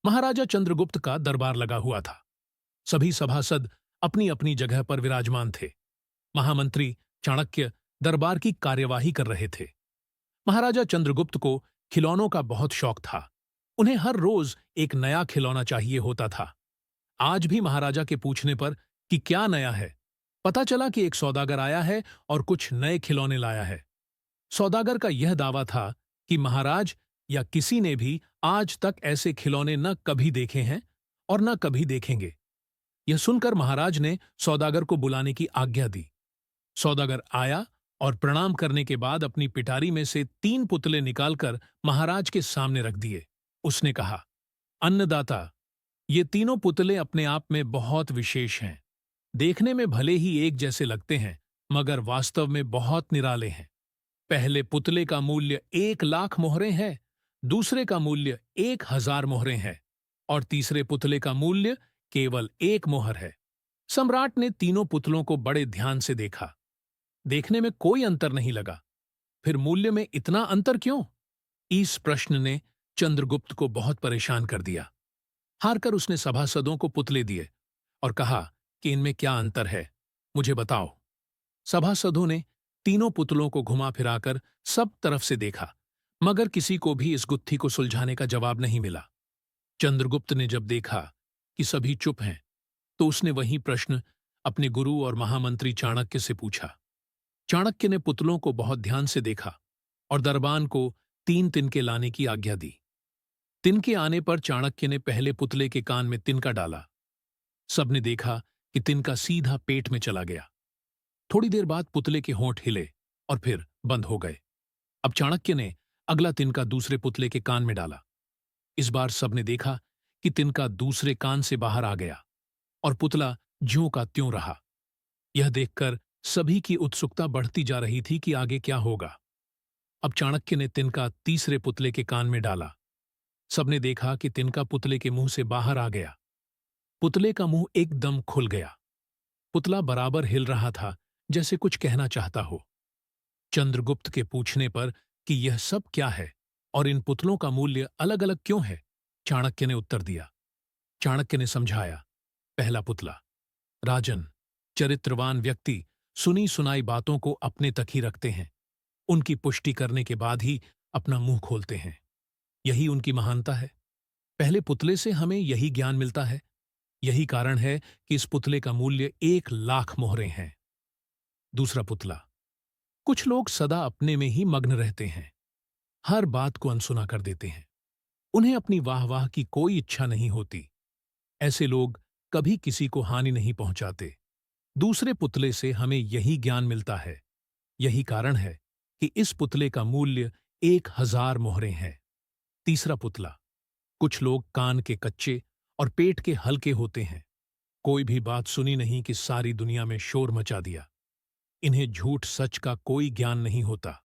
महाराजा चंद्रगुप्त का दरबार लगा हुआ था। सभी सभासद अपनी अपनी जगह पर विराजमान थे। महामंत्री चाणक्य दरबार की कार्यवाही कर रहे थे। महाराजा चंद्रगुप्त को खिलौनों का बहुत शौक था। उन्हें हर रोज एक नया खिलौना चाहिए होता था। आज भी महाराजा के पूछने पर कि क्या नया है, पता चला कि एक सौदागर आया है और कुछ नए खिलौने लाया है। सौदागर का यह दावा था कि महाराज या किसी ने भी आज तक ऐसे खिलौने न कभी देखे हैं और न कभी देखेंगे। यह सुनकर महाराज ने सौदागर को बुलाने की आज्ञा दी। सौदागर आया और प्रणाम करने के बाद अपनी पिटारी में से 3 पुतले निकालकर महाराज के सामने रख दिए। उसने कहा, अन्नदाता, ये तीनों पुतले अपने आप में बहुत विशेष हैं। देखने में भले ही एक जैसे लगते हैं, मगर वास्तव में बहुत निराले हैं। पहले पुतले का मूल्य 1,00,000 मोहरें है, दूसरे का मूल्य 1,000 मोहरें है और तीसरे पुतले का मूल्य केवल 1 मोहर है। सम्राट ने तीनों पुतलों को बड़े ध्यान से देखा। देखने में कोई अंतर नहीं लगा। फिर मूल्य में इतना अंतर क्यों? इस प्रश्न ने चंद्रगुप्त को बहुत परेशान कर दिया। हारकर उसने सभासदों को पुतले दिए और कहा कि इनमें क्या अंतर है, मुझे बताओ। सभासदों ने तीनों पुतलों को घुमा फिराकर सब तरफ से देखा, मगर किसी को भी इस गुत्थी को सुलझाने का जवाब नहीं मिला। चंद्रगुप्त ने जब देखा कि सभी चुप हैं, तो उसने वही प्रश्न अपने गुरु और महामंत्री चाणक्य से पूछा। चाणक्य ने पुतलों को बहुत ध्यान से देखा और दरबान को 3 तिनके लाने की आज्ञा दी। तिनके आने पर चाणक्य ने पहले पुतले के कान में तिनका डाला। सबने देखा कि तिनका सीधा पेट में चला गया। थोड़ी देर बाद पुतले के होंठ हिले और फिर बंद हो गए। अब चाणक्य ने अगला तिनका दूसरे पुतले के कान में डाला। इस बार सबने देखा कि तिनका दूसरे कान से बाहर आ गया और पुतला ज्यों का त्यों रहा। यह देखकर सभी की उत्सुकता बढ़ती जा रही थी कि आगे क्या होगा। अब चाणक्य ने तिनका तीसरे पुतले के कान में डाला। सबने देखा कि तिनका पुतले के मुंह से बाहर आ गया। पुतले का मुंह एकदम खुल गया। पुतला बराबर हिल रहा था, जैसे कुछ कहना चाहता हो। चंद्रगुप्त के पूछने पर कि यह सब क्या है और इन पुतलों का मूल्य अलग अलग क्यों है, चाणक्य ने उत्तर दिया। चाणक्य ने समझाया, पहला पुतला, राजन, चरित्रवान व्यक्ति सुनी सुनाई बातों को अपने तक ही रखते हैं। उनकी पुष्टि करने के बाद ही अपना मुंह खोलते हैं। यही उनकी महानता है। पहले पुतले से हमें यही ज्ञान मिलता है। यही कारण है कि इस पुतले का मूल्य 1,00,000 मोहरें हैं। दूसरा पुतला, कुछ लोग सदा अपने में ही मग्न रहते हैं, हर बात को अनसुना कर देते हैं। उन्हें अपनी वाह-वाह की कोई इच्छा नहीं होती। ऐसे लोग कभी किसी को हानि नहीं पहुंचाते। दूसरे पुतले से हमें यही ज्ञान मिलता है। यही कारण है कि इस पुतले का मूल्य 1,000 मोहरें हैं। तीसरा पुतला, कुछ लोग कान के कच्चे और पेट के हल्के होते हैं। कोई भी बात सुनी नहीं कि सारी दुनिया में शोर मचा दिया। इन्हें झूठ सच का कोई ज्ञान नहीं होता।